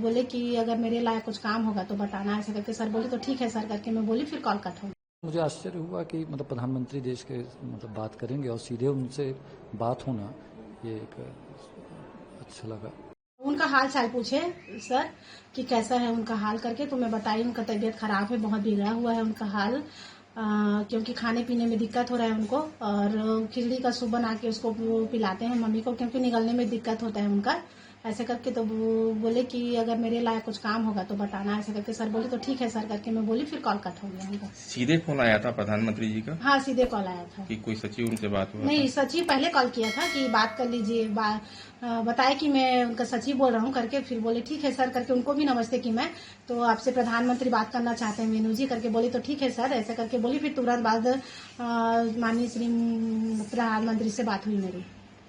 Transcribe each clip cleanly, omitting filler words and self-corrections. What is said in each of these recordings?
बोले कि अगर मेरे लायक कुछ काम होगा तो बताना, ऐसा करके सर बोले तो ठीक है सर करके मैं बोली, फिर कॉल कट हो गया। मुझे आश्चर्य हुआ कि प्रधानमंत्री देश के बात करेंगे और सीधे उनसे बात होना, ये एक अच्छा लगा। उनका हाल चाल पूछे सर कि कैसा है उनका हाल करके, तो मैं बताई उनका तबीयत खराब है, बहुत बिगड़ा हुआ है उनका हाल, क्योंकि खाने पीने में दिक्कत हो रहा है उनको, और खिचड़ी का सूप बना के उसको पिलाते हैं मम्मी को, क्योंकि निगलने में दिक्कत होता है उनका, ऐसे करके। तो बोले कि अगर मेरे लायक कुछ काम होगा तो बताना, ऐसे करके सर बोले तो ठीक है सर करके मैं बोली, फिर कॉल कट हो गया उनका। सीधे फोन आया था प्रधानमंत्री जी का? हाँ, सीधे कॉल आया था कि कोई सचिव उनसे बात हुआ? नहीं, सचिव पहले कॉल किया था कि बात कर लीजिए, बताया कि मैं उनका सचिव बोल रहा हूँ करके, फिर बोले ठीक है सर करके, उनको भी नमस्ते की मैं, तो आपसे प्रधानमंत्री बात करना चाहते हैं मीनू जी करके, बोली तो ठीक है सर, ऐसा करके बोली। फिर तुरंत बाद माननीय श्री प्रधानमंत्री से बात हुई मेरी।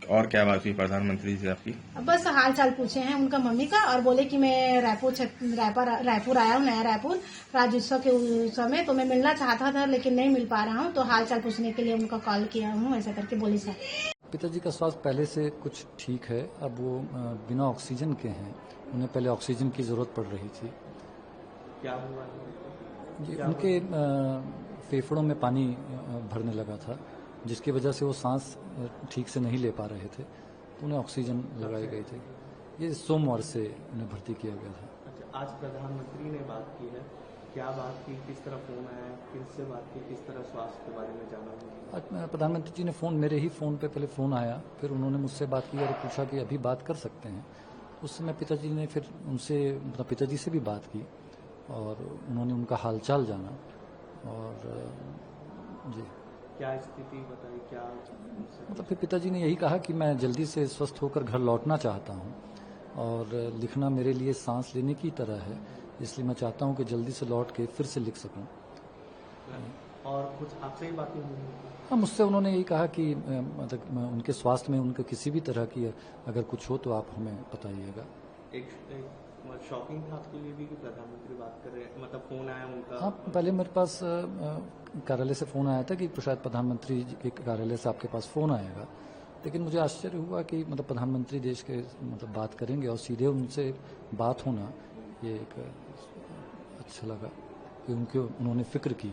और क्या बात हुई प्रधानमंत्री से आपकी? बस हाल चाल पूछे हैं उनका मम्मी का, और बोले कि मैं रायपुर आया हूँ, नया रायपुर राज्योत्सव के उत्सव में, तो मैं मिलना चाहता था लेकिन नहीं मिल पा रहा हूँ, तो हाल चाल पूछने के लिए उनका कॉल किया हूँ, ऐसा करके बोले सर। पिताजी का स्वास्थ्य पहले से कुछ ठीक है, अब वो बिना ऑक्सीजन के हैं, उन्हें पहले ऑक्सीजन की जरूरत पड़ रही थी। क्या हुआ जी, उनके फेफड़ों में पानी भरने लगा था, जिसकी वजह से वो सांस ठीक से नहीं ले पा रहे थे, तो उन्हें ऑक्सीजन लगाई गई थी। ये सोमवार से उन्हें भर्ती किया गया था। अच्छा, आज प्रधानमंत्री ने बात की है, क्या बात की, किस तरह फोन आया, किससे बात की, किस तरह स्वास्थ्य के बारे में जाना? आज प्रधानमंत्री जी ने मेरे ही फ़ोन पे पहले फ़ोन आया, फिर उन्होंने मुझसे बात की और पूछा कि अभी बात कर सकते हैं। उस समय पिताजी ने फिर उनसे पिताजी से भी बात की और उन्होंने उनका हालचाल जाना, और जी क्या स्थिति बताई, क्या फिर पिताजी ने यही कहा कि मैं जल्दी से स्वस्थ होकर घर लौटना चाहता हूँ, और लिखना मेरे लिए सांस लेने की तरह है, इसलिए मैं चाहता हूँ कि जल्दी से लौट के फिर से लिख सकूँ। और कुछ आपसे ही बातें हुई? हाँ, मुझसे उन्होंने यही कहा कि उनके स्वास्थ्य में उनके किसी भी तरह की अगर कुछ हो तो आप हमें बताइएगा। एक शॉकिंग था आपके लिए भी कि प्रधानमंत्री बात कर रहे हैं, फोन आया उनका? हाँ, पहले मेरे पास कार्यालय से फोन आया था कि शायद प्रधानमंत्री के कार्यालय से आपके पास फोन आएगा, लेकिन मुझे आश्चर्य हुआ कि प्रधानमंत्री देश के बात करेंगे और सीधे उनसे बात होना, ये एक अच्छा लगा कि उन्होंने फिक्र की।